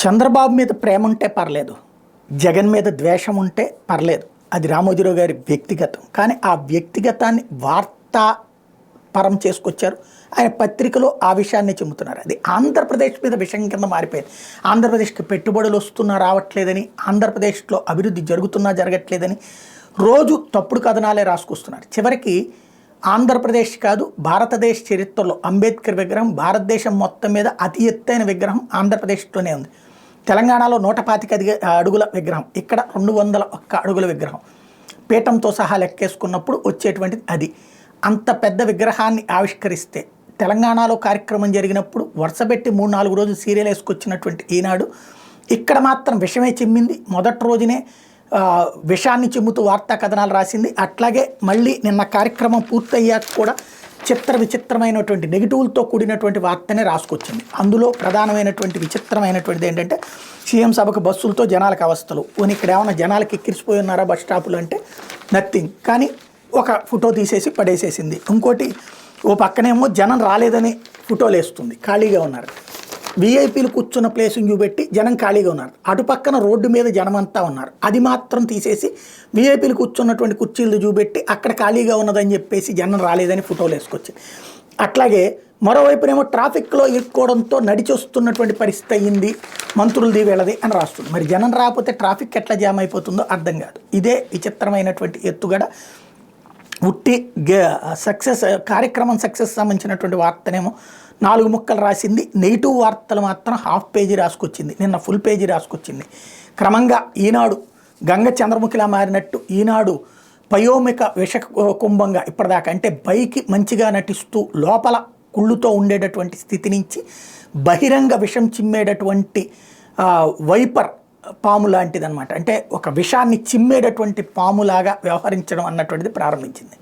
చంద్రబాబు మీద ప్రేమ ఉంటే పర్లేదు, జగన్ మీద ద్వేషం ఉంటే పర్లేదు, అది రామోజీరావు గారి వ్యక్తిగతం. కానీ ఆ వ్యక్తిగతాన్ని వార్తా పరం చేసుకొచ్చారు. ఆయన పత్రికలో ఆ విషయాన్ని చెబుతున్నారు. అది ఆంధ్రప్రదేశ్ మీద విషయం కింద మారిపోయింది. ఆంధ్రప్రదేశ్కి పెట్టుబడులు వస్తున్నా రావట్లేదని, ఆంధ్రప్రదేశ్లో అభివృద్ధి జరుగుతున్నా జరగట్లేదని రోజు తప్పుడు కథనాలే రాసుకొస్తున్నారు. చివరికి ఆంధ్రప్రదేశ్ కాదు, భారతదేశ చరిత్రలో అంబేద్కర్ విగ్రహం భారతదేశం మొత్తం మీద అతి ఎత్తైన విగ్రహం ఆంధ్రప్రదేశ్లోనే ఉంది. తెలంగాణలో 125 అడుగుల విగ్రహం, ఇక్కడ 201 అడుగుల విగ్రహం. పీఠంతో సహా లెక్కేసుకున్నప్పుడు వచ్చేటువంటిది అది. అంత పెద్ద విగ్రహాన్ని ఆవిష్కరిస్తే తెలంగాణలో కార్యక్రమం జరిగినప్పుడు వరుసపెట్టి 3-4 రోజులు సీరియల్ వేసుకొచ్చినటువంటి ఈనాడు ఇక్కడ మాత్రం విషమే చిమ్మింది. మొదటి రోజునే విషాన్ని చిమ్ముతూ వార్తా కథనాలు రాసింది. అట్లాగే మళ్ళీ నిన్న కార్యక్రమం పూర్తయ్యాక కూడా విచిత్రమైనటువంటి నెగిటివ్లతో కూడినటువంటి వార్తనే రాసుకొచ్చింది. అందులో ప్రధానమైనటువంటి విచిత్రమైనటువంటిది ఏంటంటే, సీఎం సభకు బస్సులతో జనాలకు అవస్థలు. పోనీ ఇక్కడ ఏమైనా జనాలకి ఎక్కిరిసిపోయి ఉన్నారా బస్ స్టాపులు అంటే నథింగ్. కానీ ఒక ఫోటో తీసేసి పడేసేసింది. ఇంకోటి ఓ పక్కనేమో జనం రాలేదని ఫోటోలు వేస్తుంది, ఖాళీగా ఉన్నారు. వీఐపీలు కూర్చున్న ప్లేసుని చూపెట్టి జనం ఖాళీగా ఉన్నారు. అటుపక్కన రోడ్డు మీద జనమంతా ఉన్నారు, అది మాత్రం తీసేసి వీఐపీలు కూర్చున్నటువంటి కుర్చీలు చూపెట్టి అక్కడ ఖాళీగా ఉన్నదని చెప్పేసి జనం రాలేదని ఫోటోలు వేసుకొచ్చి. అట్లాగే మరోవైపునేమో ట్రాఫిక్లో ఇరుక్కోవడంతో నడిచి వస్తున్నటువంటి పరిస్థితి అయ్యింది, మంత్రులది వీళ్ళది అని రాస్తుంది. మరి జనం రాకపోతే ట్రాఫిక్ ఎట్లా జామ్ అయిపోతుందో అర్థం కాదు. ఇదే విచిత్రమైనటువంటి ఎత్తుగడ. ఉట్టి సక్సెస్ కార్యక్రమం సక్సెస్ సంబంధించినటువంటి వార్తనేమో 4 ముక్కలు రాసింది. నెగిటివ్ వార్తలు మాత్రం హాఫ్ పేజీ రాసుకొచ్చింది, నిన్న ఫుల్ పేజీ రాసుకొచ్చింది. క్రమంగా ఈనాడు గంగ చంద్రముఖిలా మారినట్టు ఈనాడు పయోమిక విష కుంభంగా ఇప్పటిదాకా, అంటే పైకి మంచిగా నటిస్తూ లోపల కుళ్ళుతో ఉండేటటువంటి స్థితి నుంచి బహిరంగ విషం చిమ్మేటటువంటి వైపర్ పాము లాంటిది అనమాట. అంటే ఒక విషాన్ని చిమ్మేటటువంటి పాములాగా వ్యవహరించడం అన్నటువంటిది ప్రారంభించింది.